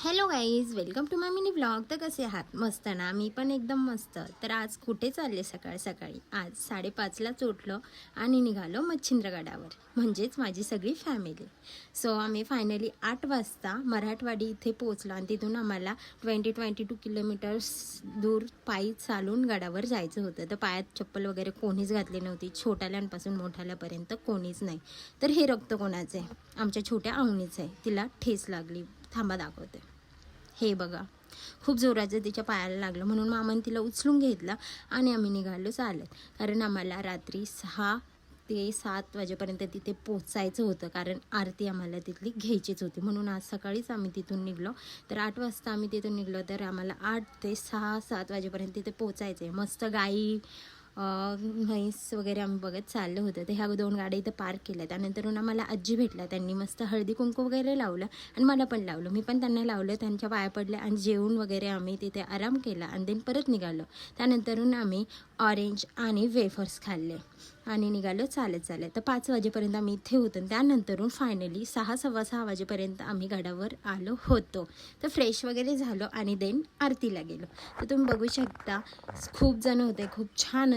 Hello guys, welcome to my mini blog. तर कसे आहात? मस्त ना? मी पण एकदम मस्त. तर आज कुठे चालले? सकाळी आज 5:30लाच उठलो आणि निघालो मच्छिंद्रगडावर, म्हणजेच माझी सगळी फॅमिली. सो आम्ही फायनली 8 वाजता मराठवाडी इथे पोहोचलो आणि तिथून आम्हाला 22 किलोमीटर्स दूर पायी चालून गडावर जायचं होतं. तर पायात चप्पल वगैरे कोणीच घातली नव्हती, छोट्याल्यांपासून मोठ्याल्यापर्यंत कोणीच नाही. तर हे रक्त कोणाचं आहे? आमच्या छोट्या आवणीचं आहे. तिला ठेच लागली. थांबा दाखवते. हे बघा, खूप जोराचं तिच्या पायाला लागलं, म्हणून मामाने तिला उचलून घेतलं आणि आम्ही निघालो चालत. कारण आम्हाला रात्री 6 ते 7 वाजेपर्यंत तिथे पोचायचं होतं, कारण आरती आम्हाला तिथली घ्यायचीच होती. म्हणून आज सकाळीच आम्ही तिथून निघलो. तर 8 वाजता आम्ही तिथून निघलो, तर आम्हाला 8 ते 6-7 वाजेपर्यंत तिथे पोचायचं आहे. मस्त गाई म्हैस वगैरे आम्ही बघत चाललं होतं. तर ह्या 2 गाड्या इथं पार्क केल्या. त्यानंतरून आम्हाला आजी भेटल्या. त्यांनी मस्त हळदी कुंकू वगैरे लावलं आणि मला पण लावलं. मी पण त्यांना लावलं, त्यांच्या पाया पडल्या आणि जेवून वगैरे आम्ही तिथे आराम केला आणि देन परत निघालो. त्यानंतरून आम्ही ऑरेंज आणि वेफर्स खाल्ले आणि निघालो चालत. तर 5 वाजेपर्यंत आम्ही इथे होतो. त्यानंतरून फायनली 6-6:15 वाजेपर्यंत आम्ही गडावर आलो होतो. तर फ्रेश वगैरे झालो आणि देन आरतीला गेलो. तर तुम्ही बघू शकता, खूप जण होते, खूप छान